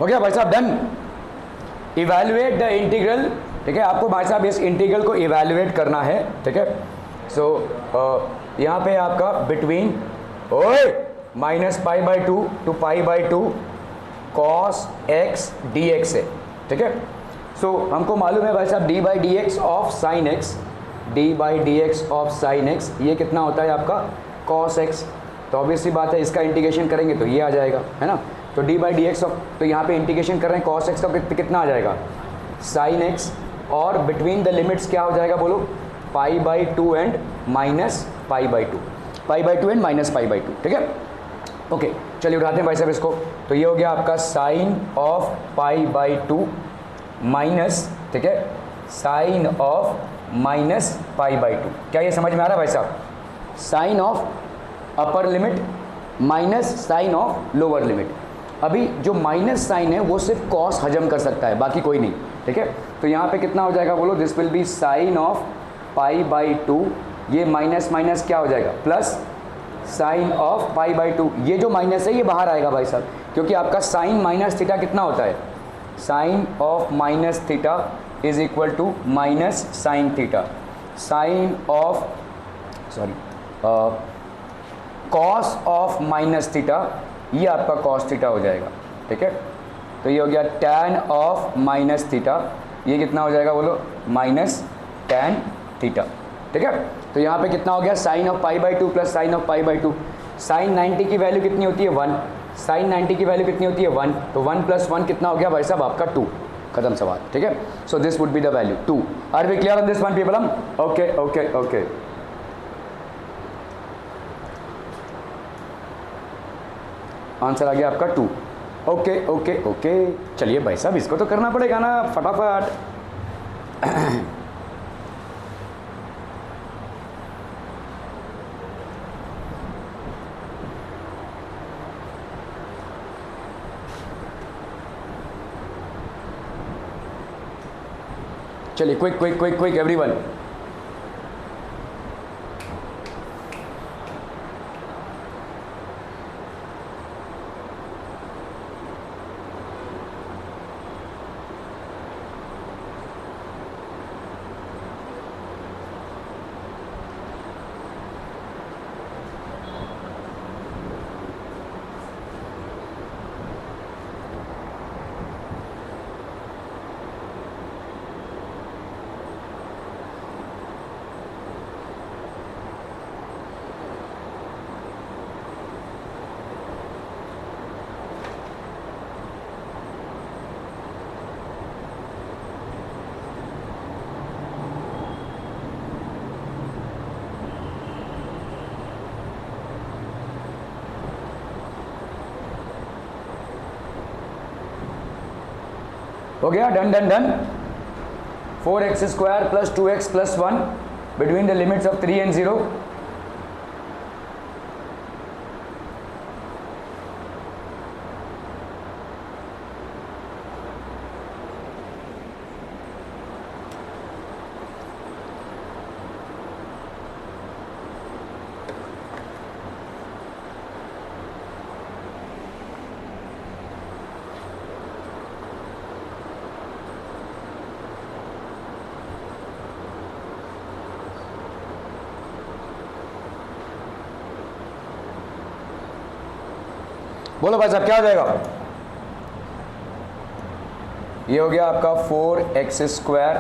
हो गया भाई साहब, डन। इवैल्यूएट द इंटीग्रल, ठीक है, आपको भाई साहब इस इंटीग्रल को इवैल्यूएट करना है, ठीक है। सो यहाँ पे आपका बिटवीन ओए -π/2 to π/2 cos x dx है, ठीक है। सो हमको मालूम है भाई साहब d/dx of sine x, d/dx of sine x ये कितना होता है आपका cos x। तो ऑब्वियसली बात है इसका इंटीग्रेशन करेंगे तो ये आ जाएगा, है ना। तो d/dx ऑफ, तो यहाँ पे इंटीग्रेशन कर रहे हैं cos x का कितना आ जाएगा sin x, और बिटवीन द लिमिट्स क्या हो जाएगा बोलो, π/2 एंड -π/2, π/2 एंड -π/2, ठीक है। ओके चलिए उठाते हैं भाई साहब इसको। तो ये हो गया आपका साइन ऑफ π/2 माइनस, ठीक है, साइन ऑफ -π/2। क्या ये समझ में आ रहा है भाई साहब? Sine of upper limit minus sine of lower limit. अभी जो माइनस साइन है वो सिर्फ कॉस हजम कर सकता है, बाकी कोई नहीं, ठीक है। तो यहाँ पे कितना हो जाएगा बोलो, this will be sine of π/2, ये माइनस माइनस क्या हो जाएगा प्लस साइन ऑफ π/2। ये जो माइनस है ये बाहर आएगा भाई साहब, क्योंकि आपका साइन माइनस थीटा कितना होता है, sine of minus theta is equal to minus sine theta. Sine of sorry cos of minus theta, ये आपका कॉस थीटा हो जाएगा, ठीक है। तो ये हो गया टैन ऑफ माइनस थीटा, ये कितना हो जाएगा बोलो, माइनस टैन थीटा, ठीक है। तो यहाँ पे कितना हो गया, sine of π/2 plus sine of π/2। Sine 90 की वैल्यू कितनी होती है 1, साइन 90 की वैल्यू कितनी होती है 1, तो 1 + 1 कितना हो गया भाई साहब आपका 2, खत्म सवाल, ठीक है। So this would be the value 2। Are we clear on this one people? Okay okay okay, answer आ गया आपका 2। ओके ओके ओके, चलिए भाई साहब इसको तो करना पड़ेगा ना फटाफट। चलिए quick quick quick quick everyone. हो गया, done done done. 4x² + 2x + 1 between the limits of 3 and 0। बोलो भाई साहब क्या हो जाएगा? ये हो गया आपका 4x²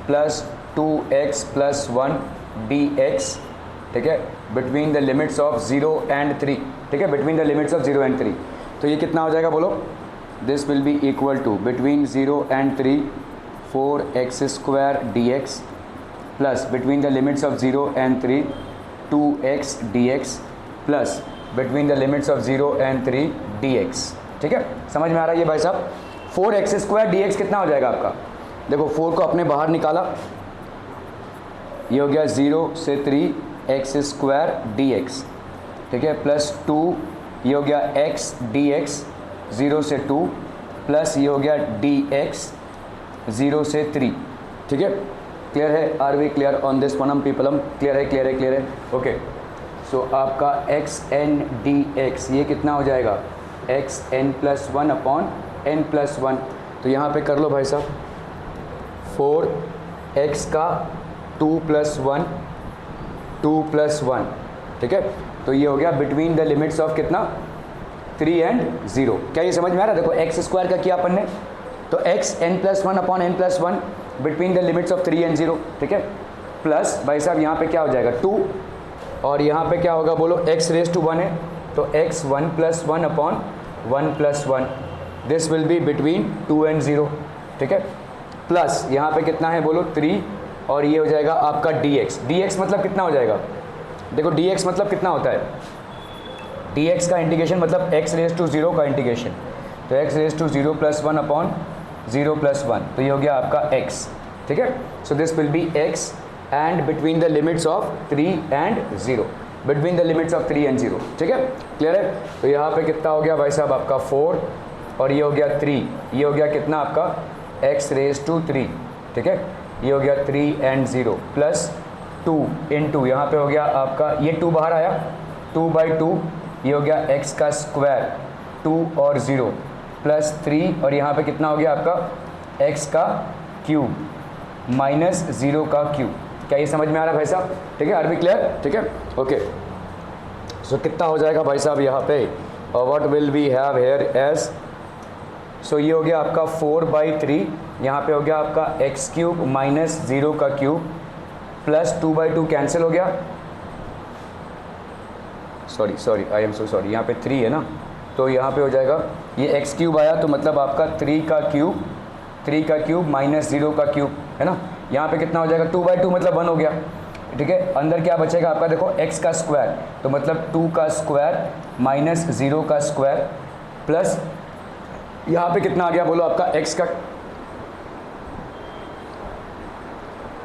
+ 2x + 1 dx, ठीक है, between the limits of 0 and 3, ठीक है, between the limits of 0 and 3। तो ये कितना हो जाएगा बोलो, this will be equal to between 0 and 3 4x² dx plus between the limits of 0 and 3 2x dx plus between the limits of 0 and 3 dx, ठीक है। समझ में आ रहा है ये भाई साहब? 4x² dx कितना हो जाएगा आपका, देखो 4 को अपने बाहर निकाला, ये हो गया 0 से 3 x² dx, ठीक है, प्लस 2 ये हो गया x dx 0 से 2 प्लस ये हो गया dx 0 से 3, ठीक है। क्लियर है? Are we clear on this one हम पीपल? हम क्लियर है, क्लियर है, क्लियर है, ओके। सो आपका xn dx ये कितना हो जाएगा, xn + 1 / 4n+1, तो यहाँ पे कर लो भाई साहब 4x का 2+1 2+1, ठीक है। तो ये हो गया बिटवीन द लिमिट्स ऑफ कितना 3 एंड 0। क्या ये समझ में आ रहा है? देखो एक्स स्क्वायर का किया अपन ने, तो x n+1 upon n+1 between the limits of 3 and 0, ठीक है। प्लस भाई साहब यहाँ पे क्या हो जाएगा 2, और यहाँ पे क्या होगा बोलो x⁻⁴ है, तो x 1+1 upon 1+1, this will be between 2 and 0, ठीक है। प्लस यहाँ पे कितना है बोलो 3, और ये हो जाएगा आपका dx मतलब कितना हो जाएगा? देखो dx मतलब कितना होता है? dx का इंटीग्रेशन मतलब x⁻⁴ का इंटीग्रेशन, तो x⁻⁴ +1 अपॉन 0+1, तो ये हो गया आपका x, ठीक है। So this will B x and between the limits of 3 and 0, between the limits of 3 and 0, ठीक है, क्लियर है। तो यहाँ पे कितना हो गया भाई साहब आपका 4, और ये हो गया 3, ये हो गया कितना आपका x⁻⁴, ठीक है। ये हो गया 3 एंड 0 प्लस 2 इंटू यहाँ पे हो गया आपका ये 2 बाहर आया 2/2, ये हो गया x का स्क्वायर 2 और 0 प्लस 3, और यहाँ पे कितना हो गया आपका x का क्यूब माइनस 0 का क्यूब। क्या ये समझ में आ रहा है भाई साहब? ठीक है, आर बी क्लियर? ठीक है, ओके। सो कितना हो जाएगा भाई साहब यहाँ पे, what will we have here as, so ये हो गया आपका 4/3, यहाँ पे हो गया आपका x³ माइनस 0 का क्यूब प्लस 2/2 कैंसिल हो गया, sorry I am so sorry, यहाँ पे 3 है ना, तो यहाँ पे हो जाएगा ये x³ आया, तो मतलब आपका 3 का क्यूब माइनस 0 का क्यूब है ना। यहाँ पे कितना हो जाएगा 2/2 मतलब 1 हो गया, ठीक है। अंदर क्या बचेगा आपका देखो x का स्क्वायर, तो मतलब 2 का स्क्वायर माइनस 0 का स्क्वायर प्लस यहाँ पे कितना आ गया बोलो आपका x का,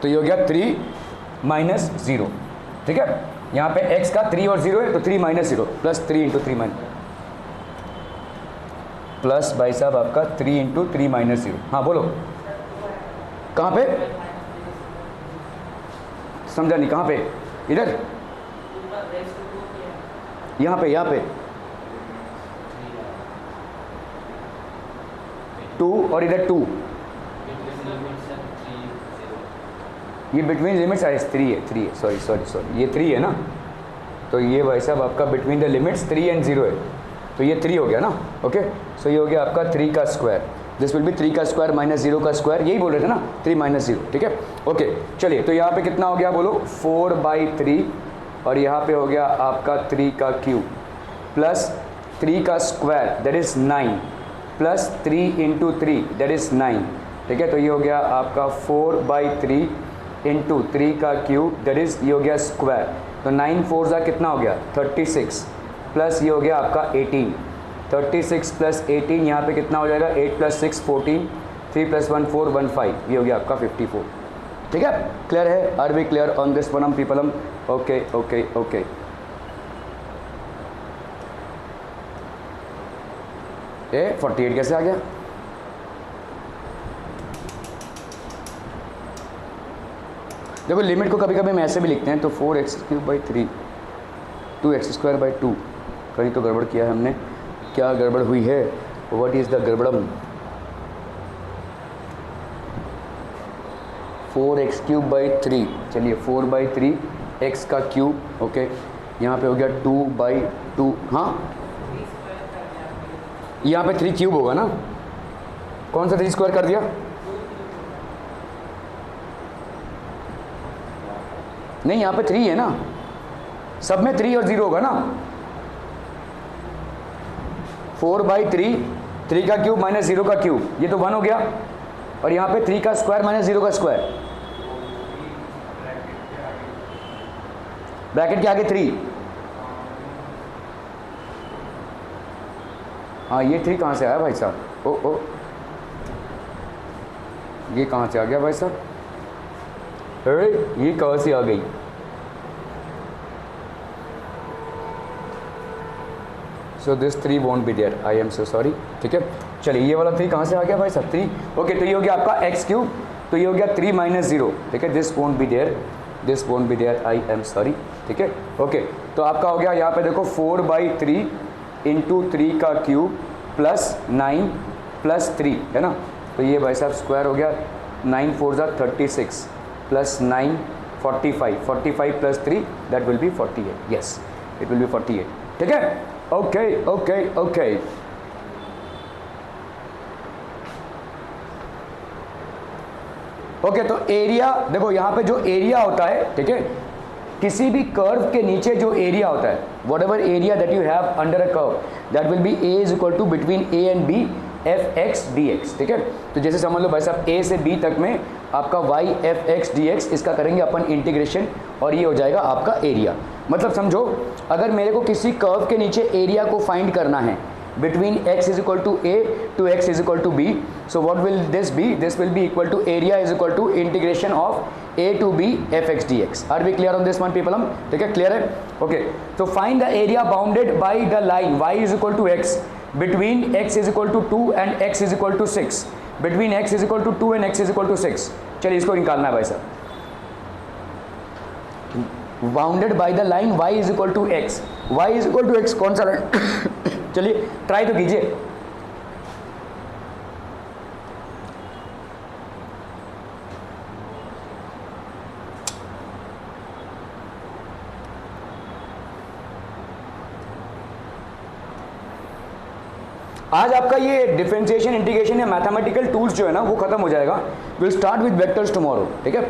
तो ये हो गया 3 माइनस 0, ठीक है। यहाँ पे x का 3 और 0 है, तो 3 minus 0 plus 3 into 3 minus, plus भाई साहब आपका 3 इंटू 3 माइनस 0। हाँ बोलो, कहाँ पे? समझा नहीं, कहाँ पे? इधर, यहाँ पे 2 और इधर 2, ये बिटवीन लिमिट्स है 3 है, सॉरी ये 3 है ना, तो ये भाई साहब आपका बिटवीन द लिमिट्स 3 एंड 0 है, तो ये 3 हो गया ना, ओके। सो ये हो गया आपका 3 का स्क्वायर, दिस विल बी 3 का स्क्वायर माइनस 0 का स्क्वायर, यही बोल रहे थे ना 3 माइनस 0, ठीक है, ओके। चलिए, तो यहाँ पे कितना हो गया बोलो 4/3, और यहाँ पे हो गया आपका 3 का क्यूब प्लस 3 का square that is 9 plus 3 into 3 that is 9, ठीक है। तो ये हो गया आपका 4/3 इंटू 3 का क्यूब दैट इज़, ये हो गया स्क्वायर, तो 9 4 कितना हो गया 36 प्लस ये हो गया आपका 18, 36 प्लस 18 यहाँ पे कितना हो जाएगा 8 + 6 14, 3 + 1 4 15, ये हो गया आपका 54, ठीक है। क्लियर है? Are we clear on this one people? Okay okay okay. ये 48 कैसे आ गया? देखो लिमिट को कभी कभी हम ऐसे भी लिखते हैं, तो 4x³ 2x²/2, कहीं तो गड़बड़ किया है हमने, क्या गड़बड़ हुई है? What is the गड़बड़म? 4x³/3, चलिए 4/3 x का क्यूब, ओके। यहाँ पे हो गया 2/2, हाँ यहाँ पे 3 क्यूब होगा ना, कौन सा 3 स्क्वायर कर दिया? नहीं, यहाँ पे 3 है ना, सब में 3 और 0 होगा ना। 4/3, 3 का क्यूब माइनस 0 का क्यूब, ये तो 1 हो गया, और यहाँ पे 3 का स्क्वायर माइनस 0 का स्क्वायर, ब्रैकेट के आगे 3, हाँ ये 3 कहाँ से आया भाई साहब? ओ ये कहाँ से आ गया भाई साहब? अरे ये कहाँ से आ गई? So this 3 won't be there, I am so sorry, ठीक है। चलिए ये वाला 3 कहाँ से आ गया भाई साहब? 3, ओके। तो ये हो गया आपका x³, तो ये हो गया 3 माइनस 0, ठीक है। This won't be there, I am sorry, ठीक है, ओके। तो आपका हो गया यहाँ पे देखो 4/3 इंटू 3 का क्यूब प्लस 9 +3 है ना, तो ये भाई साहब स्क्वायर हो गया, 9 4 ज़ा 36 plus 9 45, 45 plus 3 that will B 48, yes it will be 48, ठीक है। ओके ओके ओके, ओके तो एरिया देखो यहाँ पे जो एरिया होता है, ठीक है, किसी भी कर्व के नीचे जो एरिया होता है, whatever area that you have under a curve that will be A is equal to between A and B F X D X, ठीक है। तो जैसे समझ लो भाई साहब ए से बी तक में आपका Y F X D X, इसका करेंगे अपन इंटीग्रेशन और ये हो जाएगा आपका एरिया। मतलब समझो अगर मेरे को किसी कर्व के नीचे एरिया को फाइंड करना है between x is equal to a to x is equal to b, so what will this be? This will be equal to area is equal to integration of a to b fx dx. Are we clear on this one people? हम ठीक है, clear है? Okay, so find the area bounded by the line y is equal to x between x is equal to 2 and x is equal to 6, between x is equal to 2 and x is equal to 6। चलिए इसको निकालना है भाई साहब, bounded by the line y is equal to x, y is equal to x कौन सा line चलिए try तो कीजिए। आज आपका ये डिफरेंशिएशन, इंटीग्रेशन या मैथमेटिकल टूल्स जो है ना वो खत्म हो जाएगा। Will start with vectors tomorrow, ठीक है।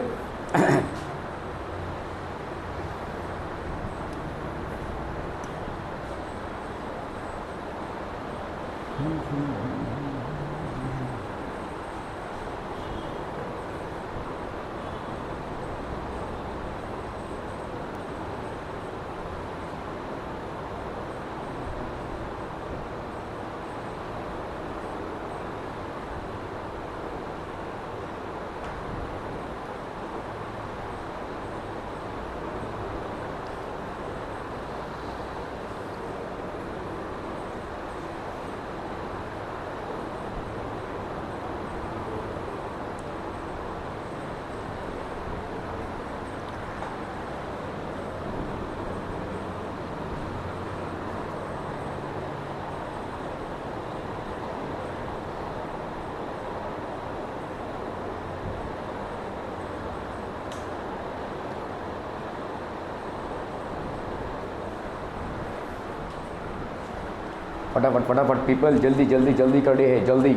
फटाफट फटाफट पीपल, जल्दी जल्दी जल्दी कर रहे हैं, जल्दी।